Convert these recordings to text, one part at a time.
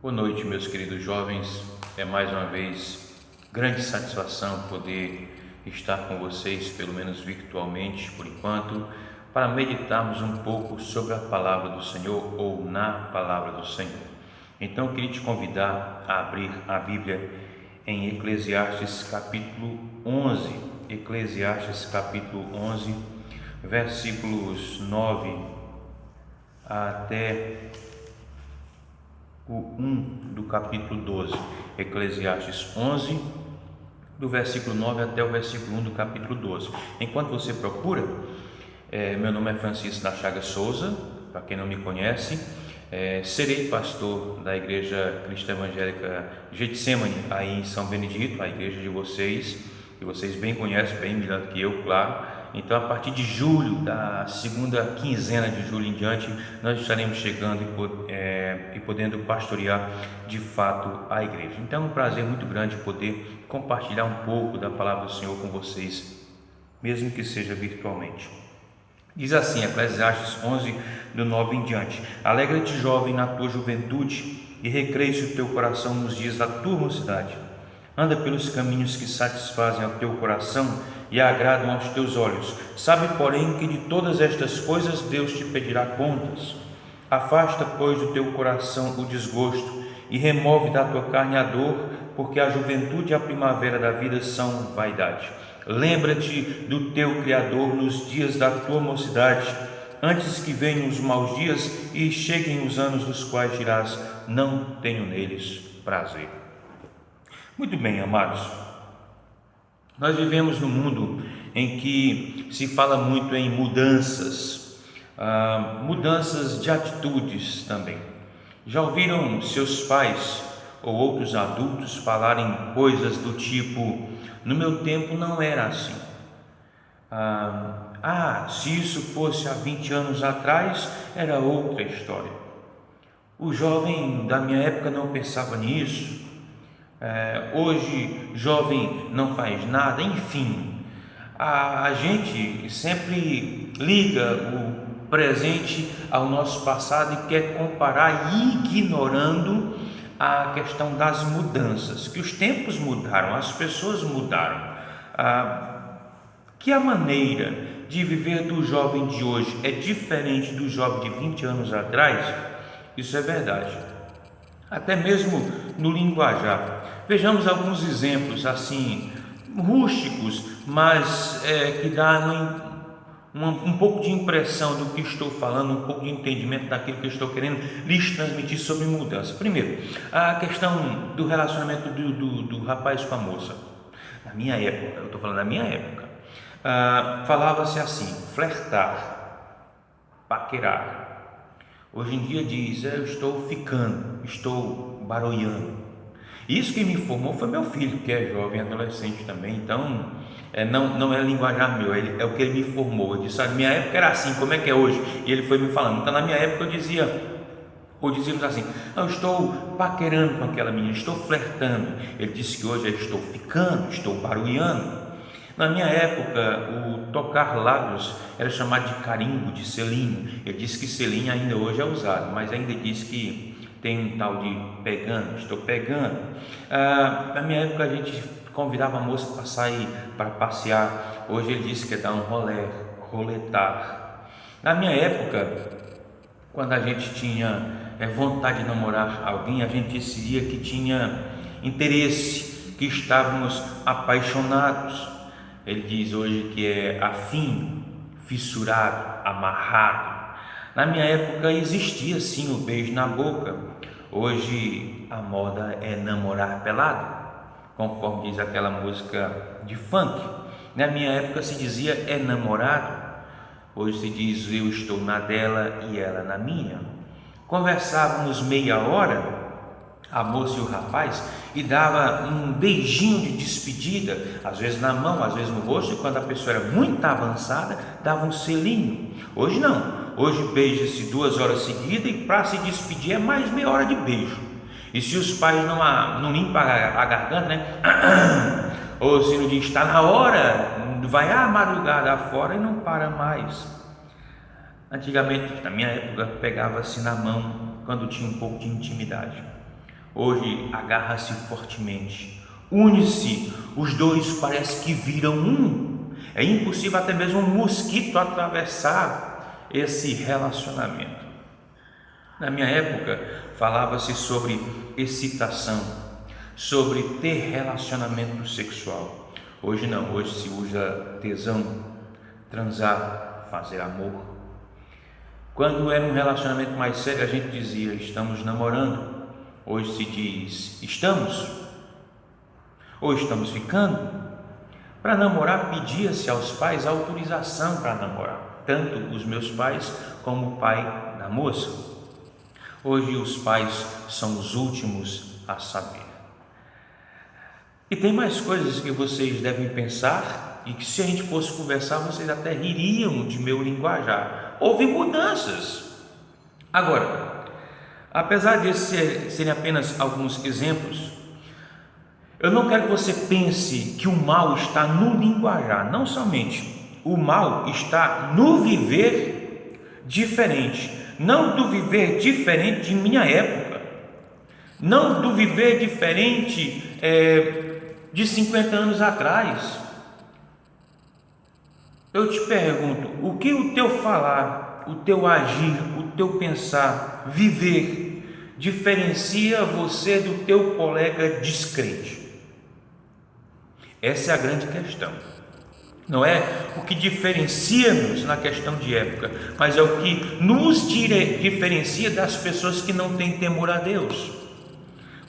Boa noite, meus queridos jovens. É mais uma vez grande satisfação poder estar com vocês, pelo menos virtualmente por enquanto, para meditarmos um pouco sobre a palavra do Senhor ou na palavra do Senhor. Então, eu queria te convidar a abrir a Bíblia em Eclesiastes capítulo 11. Eclesiastes capítulo 11, versículos 9 até o 1 do capítulo 12, Eclesiastes 11, do versículo 9 até o versículo 1 do capítulo 12. Enquanto você procura, meu nome é Francisco da Chaga Souza, para quem não me conhece, serei pastor da Igreja Cristã Evangélica Getsemane, aí em São Benedito, a igreja de vocês, que vocês bem conhecem, bem melhor do que eu, claro. Então, a partir de julho, da segunda quinzena de julho em diante, nós estaremos chegando e podendo pastorear de fato a igreja. Então, é um prazer muito grande poder compartilhar um pouco da palavra do Senhor com vocês, mesmo que seja virtualmente. Diz assim, Eclesiastes 11, do 9 em diante: Alegra-te, jovem, na tua juventude, e recreie-se o teu coração nos dias da tua mocidade. Anda pelos caminhos que satisfazem ao teu coração e agradam aos teus olhos. Sabe, porém, que de todas estas coisas Deus te pedirá contas. Afasta, pois, do teu coração o desgosto e remove da tua carne a dor, porque a juventude e a primavera da vida são vaidade. Lembra-te do teu Criador nos dias da tua mocidade, antes que venham os maus dias e cheguem os anos dos quais dirás: não tenho neles prazer. Muito bem, amados, nós vivemos num mundo em que se fala muito em mudanças, mudanças de atitudes também. Já ouviram seus pais ou outros adultos falarem coisas do tipo: no meu tempo não era assim. Se isso fosse há 20 anos atrás, era outra história. O jovem da minha época não pensava nisso. Hoje, jovem não faz nada. Enfim, a gente sempre liga o presente ao nosso passado e quer comparar, ignorando a questão das mudanças, que os tempos mudaram, as pessoas mudaram, que a maneira de viver do jovem de hoje é diferente do jovem de 20 anos atrás. Isso é verdade, até mesmo no linguajar. Vejamos alguns exemplos assim, rústicos, mas que dá um pouco de impressão do que estou falando, um pouco de entendimento daquilo que eu estou querendo lhes transmitir sobre mudança. Primeiro, a questão do relacionamento do rapaz com a moça. Na minha época, eu estou falando da minha época, falava-se assim: flertar, paquerar. Hoje em dia diz: eu estou ficando, estou baroiando. Isso que me informou foi meu filho, que é jovem, adolescente também. Então, não é linguajar meu, é o que ele me informou. Eu disse: minha época era assim, como é que é hoje? E ele foi me falando. Então, na minha época eu dizíamos assim: eu estou paquerando com aquela menina, estou flertando. Ele disse que hoje eu estou ficando, estou baroiando. Na minha época, o tocar lábios era chamado de carimbo, de selinho. Ele disse que selinho ainda hoje é usado, mas ainda diz que tem um tal de pegando, estou pegando. Na minha época, a gente convidava a moça para sair, para passear. Hoje ele disse que é dar um rolê, roletar. Na minha época, quando a gente tinha vontade de namorar alguém, a gente dizia que tinha interesse, que estávamos apaixonados. Ele diz hoje que é afim, fissurado, amarrado. Na minha época existia sim o beijo na boca. Hoje a moda é namorar pelado, conforme diz aquela música de funk. Na minha época se dizia é namorado. Hoje se diz eu estou na dela e ela na minha. Conversávamos meia hora, a moça e o rapaz, e dava um beijinho de despedida, às vezes na mão, às vezes no rosto, e quando a pessoa era muito avançada, dava um selinho. Hoje não, hoje beija-se 2 horas seguidas e para se despedir é mais meia hora de beijo. E se os pais não limpam a garganta, né? Ou se no dia está na hora, vai à madrugada afora e não para mais. Antigamente, na minha época, pegava-se na mão quando tinha um pouco de intimidade. hoje agarra-se fortemente, une-se, os dois parece que viram um. É impossível até mesmo um mosquito atravessar esse relacionamento. Na minha época, falava-se sobre excitação, sobre ter relacionamento sexual. Hoje não, hoje se usa tesão, transar, fazer amor. Quando era um relacionamento mais sério, a gente dizia, estamos namorando. Hoje se diz, estamos? Ou estamos ficando? Para namorar, pedia-se aos pais autorização para namorar, tanto os meus pais como o pai da moça. Hoje os pais são os últimos a saber. E tem mais coisas que vocês devem pensar e que, se a gente fosse conversar, vocês até ririam de meu linguajar. Houve mudanças. Agora, apesar de serem apenas alguns exemplos, eu não quero que você pense que o mal está no linguajar. Não somente. O mal está no viver diferente. Não do viver diferente de minha época. Não do viver diferente de 50 anos atrás. Eu te pergunto, o que o teu falar, o teu agir, o teu pensar, viver, diferencia você do teu colega descrente? Essa é a grande questão. Não é o que diferencia-nos na questão de época, mas é o que nos diferencia das pessoas que não têm temor a Deus.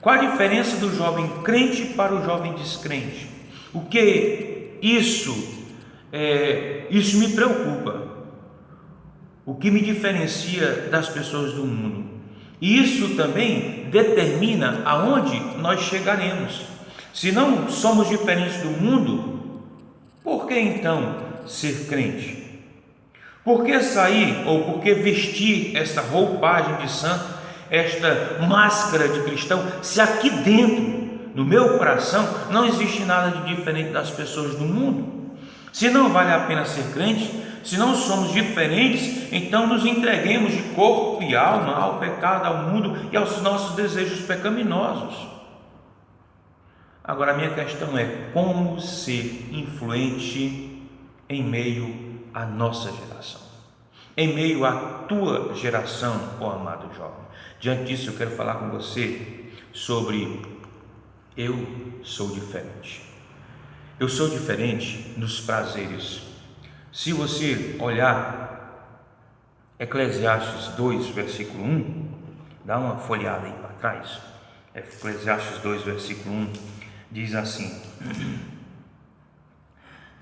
Qual a diferença do jovem crente para o jovem descrente? O que isso me preocupa. O que me diferencia das pessoas do mundo. E isso também determina aonde nós chegaremos. Se não somos diferentes do mundo, por que então ser crente? Por que sair ou por que vestir essa roupagem de santo, esta máscara de cristão, se aqui dentro, no meu coração, não existe nada de diferente das pessoas do mundo? Se não vale a pena ser crente, se não somos diferentes, então nos entreguemos de corpo e alma ao pecado, ao mundo e aos nossos desejos pecaminosos. Agora a minha questão é como ser influente em meio à nossa geração, em meio à tua geração, ó amado jovem. Diante disso eu quero falar com você sobre eu sou diferente. Eu sou diferente nos prazeres. Se você olhar Eclesiastes 2, versículo 1, dá uma folhada aí para trás. Eclesiastes 2, versículo 1, diz assim: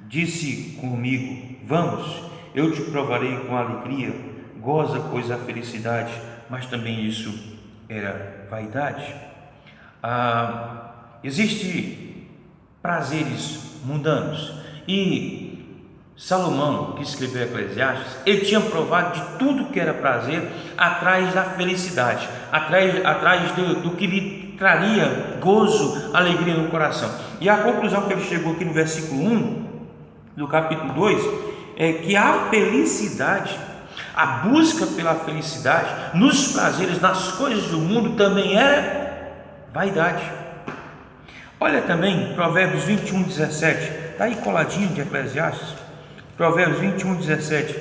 disse comigo, vamos, eu te provarei com alegria, goza, pois, a felicidade, mas também isso era vaidade. Existe prazeres mundanos, e Salomão, que escreveu Eclesiastes, ele tinha provado de tudo que era prazer atrás da felicidade, atrás do que lhe traria gozo, alegria no coração. E a conclusão que ele chegou aqui no versículo 1 do capítulo 2 é que a felicidade, a busca pela felicidade nos prazeres, nas coisas do mundo, também é vaidade. Olha também Provérbios 21, 17, está aí coladinho de Eclesiastes. Provérbios 21, 17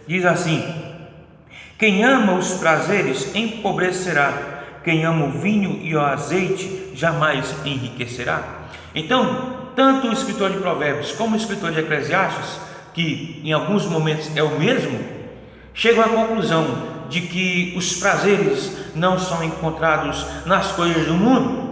diz assim: quem ama os prazeres empobrecerá, quem ama o vinho e o azeite jamais enriquecerá. Então, tanto o escritor de Provérbios como o escritor de Eclesiastes, que em alguns momentos é o mesmo, chegam à conclusão de que os prazeres não são encontrados nas coisas do mundo,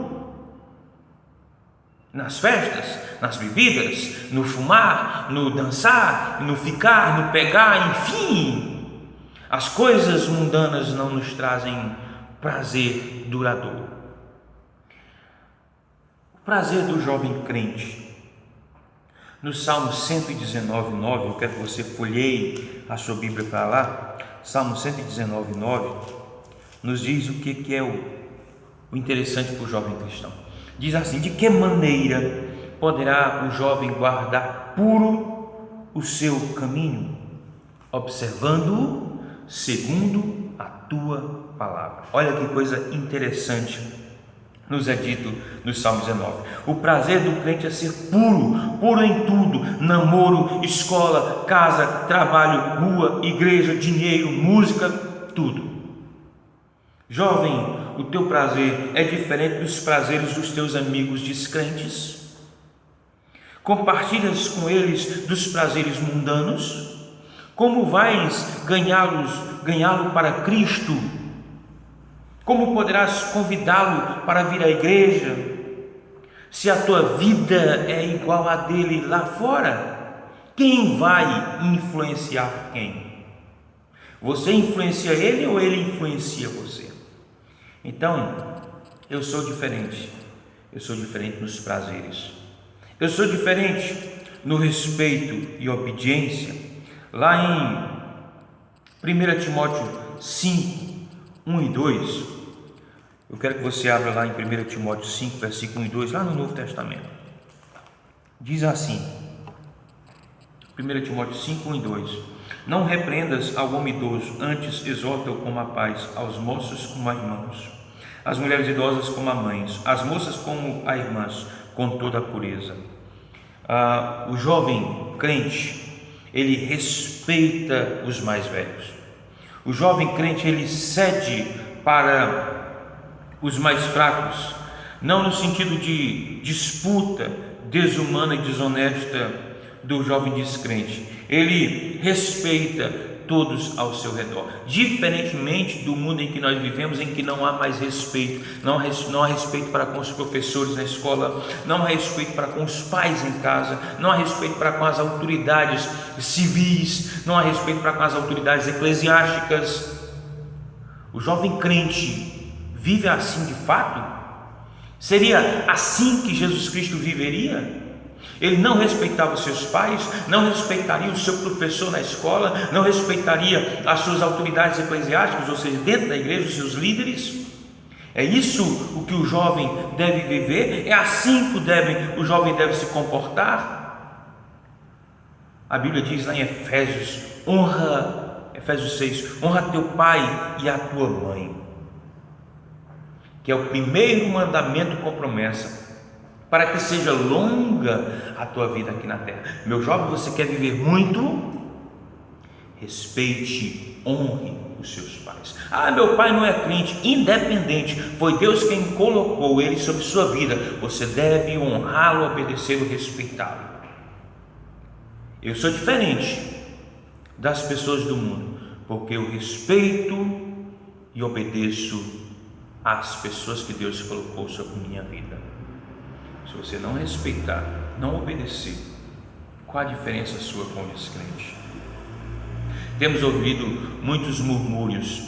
nas festas, nas bebidas, no fumar, no dançar, no ficar, no pegar, enfim. As coisas mundanas não nos trazem prazer duradouro. O prazer do jovem crente. No Salmo 119, 9, eu quero que você folheie a sua Bíblia para lá. Salmo 119, 9 nos diz o que é o interessante para o jovem cristão. Diz assim: de que maneira poderá o jovem guardar puro o seu caminho? Observando-o segundo a tua palavra. Olha que coisa interessante nos é dito no Salmo 19. O prazer do crente é ser puro, puro em tudo: namoro, escola, casa, trabalho, rua, igreja, dinheiro, música, tudo. Jovem, o teu prazer é diferente dos prazeres dos teus amigos descrentes? Compartilhas com eles dos prazeres mundanos? Como vais ganhá-lo para Cristo? Como poderás convidá-lo para vir à igreja, se a tua vida é igual à dele lá fora? Quem vai influenciar quem? Você influencia ele ou ele influencia você? Então, eu sou diferente. Eu sou diferente nos prazeres. Eu sou diferente no respeito e obediência. Lá em 1 Timóteo 5, 1 e 2, eu quero que você abra lá em 1 Timóteo 5, versículo 1 e 2, lá no Novo Testamento. Diz assim, 1 Timóteo 5, 1 e 2: Não repreendas ao homem idoso, antes exorta-o como a paz, aos moços como a irmãos, as mulheres idosas como a mães, as moças como a irmãs, com toda a pureza. O jovem crente, ele respeita os mais velhos. O jovem crente, ele cede para os mais fracos, não no sentido de disputa desumana e desonesta do jovem descrente. Ele respeita todos ao seu redor, diferentemente do mundo em que nós vivemos, em que não há mais respeito. Não há respeito para com os professores na escola, não há respeito para com os pais em casa, não há respeito para com as autoridades civis, não há respeito para com as autoridades eclesiásticas. O jovem crente vive assim de fato? Seria assim que Jesus Cristo viveria? Ele não respeitava os seus pais, não respeitaria o seu professor na escola, não respeitaria as suas autoridades eclesiásticas, ou seja, dentro da igreja, os seus líderes. É isso o que o jovem deve viver? É assim que o jovem deve se comportar? A Bíblia diz lá em Efésios 6, honra teu pai e a tua mãe, que é o primeiro mandamento com promessa, para que seja longa a tua vida aqui na terra. Meu jovem, você quer viver muito? Respeite, honre os seus pais. Meu pai não é crente. Independente, foi Deus quem colocou ele sobre sua vida. Você deve honrá-lo, obedecê-lo, respeitá-lo. Eu sou diferente das pessoas do mundo, porque eu respeito e obedeço às pessoas que Deus colocou sobre minha vida. Se você não respeitar, não obedecer, qual a diferença sua com o descrente? Temos ouvido muitos murmúrios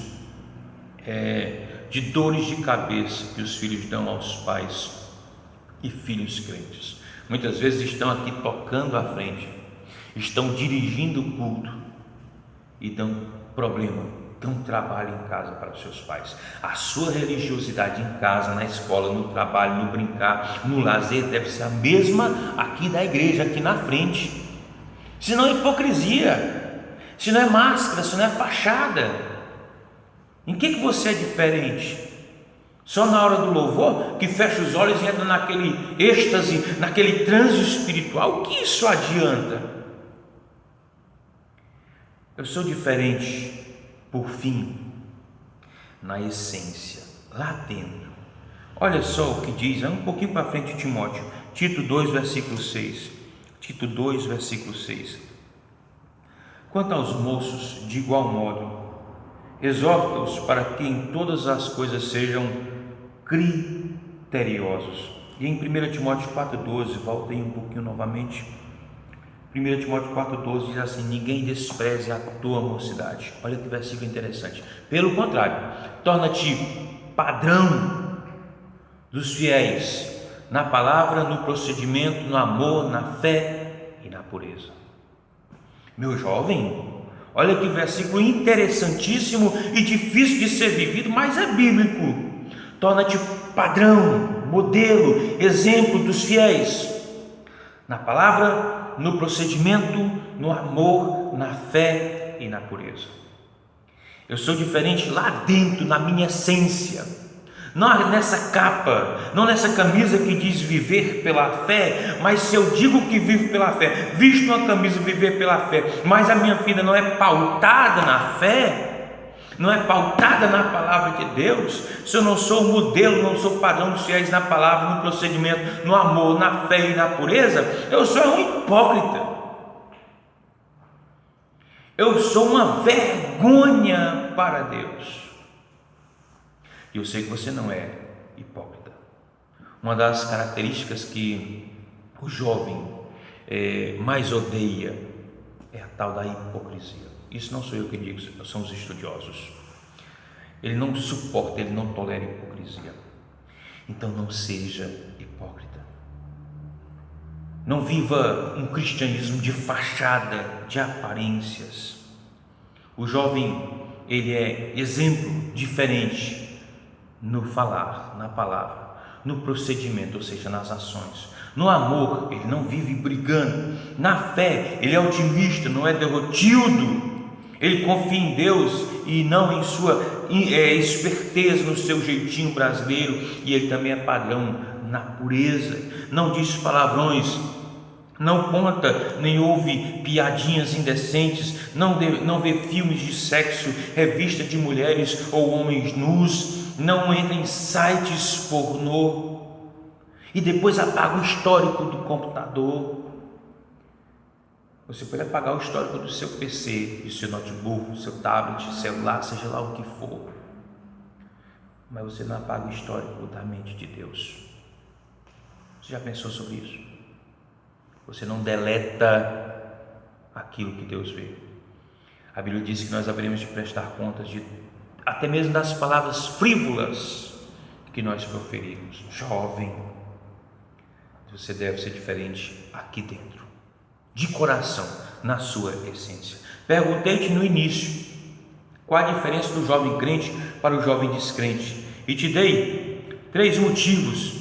de dores de cabeça que os filhos dão aos pais e filhos crentes. Muitas vezes estão aqui tocando à frente, estão dirigindo o culto e dão problema, dão trabalho em casa para os seus pais. A sua religiosidade em casa, na escola, no trabalho, no brincar, no lazer, deve ser a mesma aqui da igreja, aqui na frente. Senão é hipocrisia, senão é máscara, senão é fachada. Em que você é diferente? Só na hora do louvor, que fecha os olhos e entra naquele êxtase, naquele transe espiritual? O que isso adianta? Eu sou diferente, por fim, na essência, lá dentro. Olha só o que diz, um pouquinho para frente, Timóteo, Tito 2, versículo 6. Tito 2, versículo 6. Quanto aos moços, de igual modo, exorta-os para que em todas as coisas sejam criteriosos. E em 1 Timóteo 4,12, volta aí um pouquinho novamente. 1 Timóteo 4,12 diz assim: ninguém despreze a tua mocidade. Olha que versículo interessante. Pelo contrário, torna-te padrão dos fiéis, na palavra, no procedimento, no amor, na fé e na pureza. Meu jovem, olha que versículo interessantíssimo e difícil de ser vivido, mas é bíblico. Torna-te padrão, modelo, exemplo dos fiéis, na palavra, no procedimento, no amor, na fé e na pureza. Eu sou diferente lá dentro, na minha essência. não nessa capa, não nessa camisa que diz viver pela fé, mas se eu digo que vivo pela fé, visto uma camisa viver pela fé, mas a minha vida não é pautada na fé, não é pautada na palavra de Deus, se eu não sou modelo, não sou padrão dos fiéis na palavra, no procedimento, no amor, na fé e na pureza, eu sou um hipócrita. Eu sou uma vergonha para Deus. E eu sei que você não é hipócrita. Uma das características que o jovem mais odeia é a tal da hipocrisia. Isso não sou eu que digo, são os estudiosos. Ele não suporta, ele não tolera hipocrisia. Então não seja hipócrita. Não viva um cristianismo de fachada, de aparências. O jovem, ele é exemplo diferente no falar, na palavra, no procedimento, ou seja, nas ações. No amor, ele não vive brigando. Na fé, ele é otimista, não é derrotildo. Ele confia em Deus e não em sua esperteza, no seu jeitinho brasileiro. E ele também é padrão na pureza. Não diz palavrões, não conta nem ouve piadinhas indecentes, não vê filmes de sexo, revista de mulheres ou homens nus, não entra em sites pornô e depois apaga o histórico do computador. Você pode apagar o histórico do seu PC, do seu notebook, do seu tablet, celular, seja lá o que for, mas você não apaga o histórico da mente de Deus. Você já pensou sobre isso? Você não deleta aquilo que Deus vê. A Bíblia diz que nós haveremos de prestar contas até mesmo das palavras frívolas que nós proferimos. Jovem, você deve ser diferente aqui dentro, de coração, na sua essência. Perguntei-te no início qual a diferença do jovem crente para o jovem descrente, e te dei 3 motivos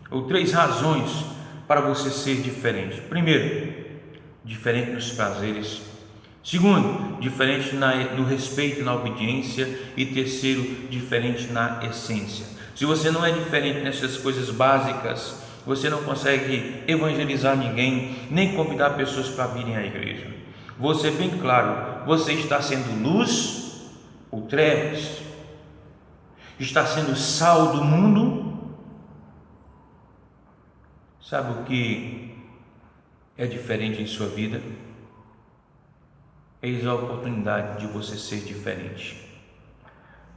ou 3 razões para você ser diferente. Primeiro, diferente nos prazeres. Segundo, diferente no respeito e na obediência. E terceiro, diferente na essência. Se você não é diferente nessas coisas básicas, você não consegue evangelizar ninguém, nem convidar pessoas para virem à igreja. Vou ser bem claro, você está sendo luz ou trevas? Está sendo sal do mundo? Sabe o que é diferente em sua vida? Eis a oportunidade de você ser diferente.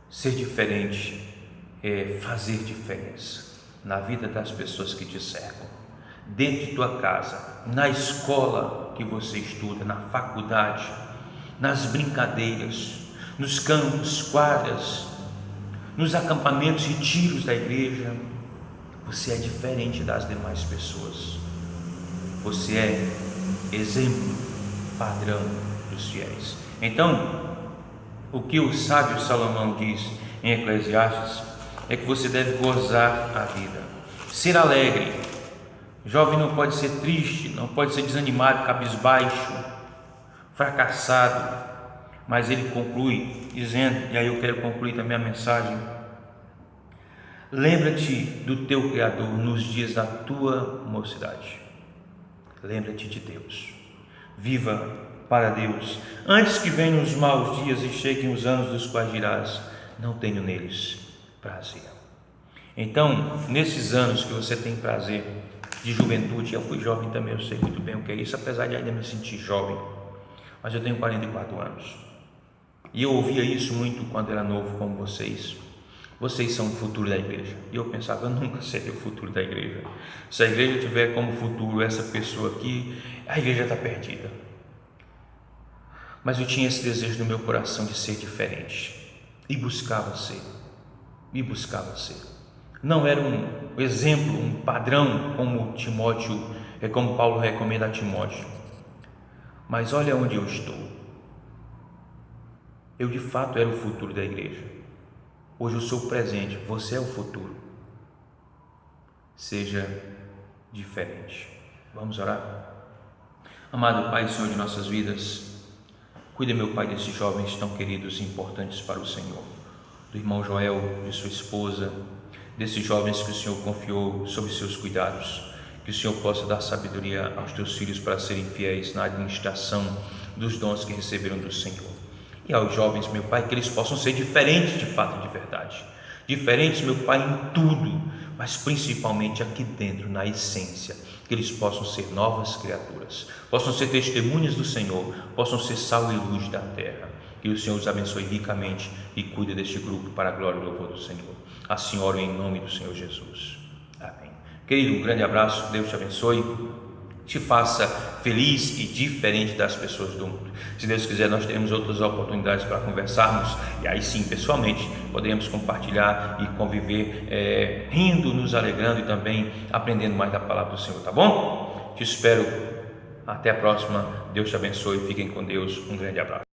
Ser diferente é fazer diferença na vida das pessoas que te cercam, dentro de tua casa, na escola que você estuda, na faculdade, nas brincadeiras, nos campos, quadras, nos acampamentos, retiros da igreja. Você é diferente das demais pessoas. Você é exemplo, padrão dos fiéis. Então, o que o sábio Salomão diz em Eclesiastes é que você deve gozar a vida, ser alegre. Jovem não pode ser triste, não pode ser desanimado, cabisbaixo, fracassado. Mas ele conclui dizendo, e aí eu quero concluir também a mensagem: lembra-te do teu Criador nos dias da tua mocidade. Lembra-te de Deus. Viva para Deus, antes que venham os maus dias e cheguem os anos dos quais dirás: não tenho neles prazer. Então, nesses anos que você tem prazer de juventude, eu fui jovem também, eu sei muito bem o que é isso, apesar de ainda me sentir jovem, mas eu tenho 44 anos, e eu ouvia isso muito quando era novo, como vocês são o futuro da igreja, e eu pensava, eu nunca serei o futuro da igreja. Se a igreja tiver como futuro essa pessoa aqui, a igreja está perdida. Mas eu tinha esse desejo no meu coração de ser diferente, e buscava ser. Não era um exemplo, um padrão como Timóteo, como Paulo recomenda a Timóteo, mas olha onde eu estou. Eu de fato era o futuro da igreja. Hoje eu sou o presente, você é o futuro. Seja diferente. Vamos orar? Amado Pai, Senhor de nossas vidas, cuida, meu Pai, desses jovens tão queridos e importantes para o Senhor, do irmão Joel, de sua esposa, desses jovens que o Senhor confiou sob seus cuidados. Que o Senhor possa dar sabedoria aos teus filhos para serem fiéis na administração dos dons que receberam do Senhor. E aos jovens, meu Pai, que eles possam ser diferentes de fato e de verdade. Diferentes, meu Pai, em tudo, mas principalmente aqui dentro, na essência. Que eles possam ser novas criaturas, possam ser testemunhas do Senhor, possam ser sal e luz da terra. Que o Senhor os abençoe ricamente e cuide deste grupo para a glória e louvor do Senhor. Assim oro em nome do Senhor Jesus. Amém. Querido, um grande abraço, Deus te abençoe, te faça feliz e diferente das pessoas do mundo. Se Deus quiser, nós teremos outras oportunidades para conversarmos, e aí sim, pessoalmente, poderemos compartilhar e conviver, rindo, nos alegrando e também aprendendo mais da palavra do Senhor, tá bom? Te espero, até a próxima, Deus te abençoe, fiquem com Deus, um grande abraço.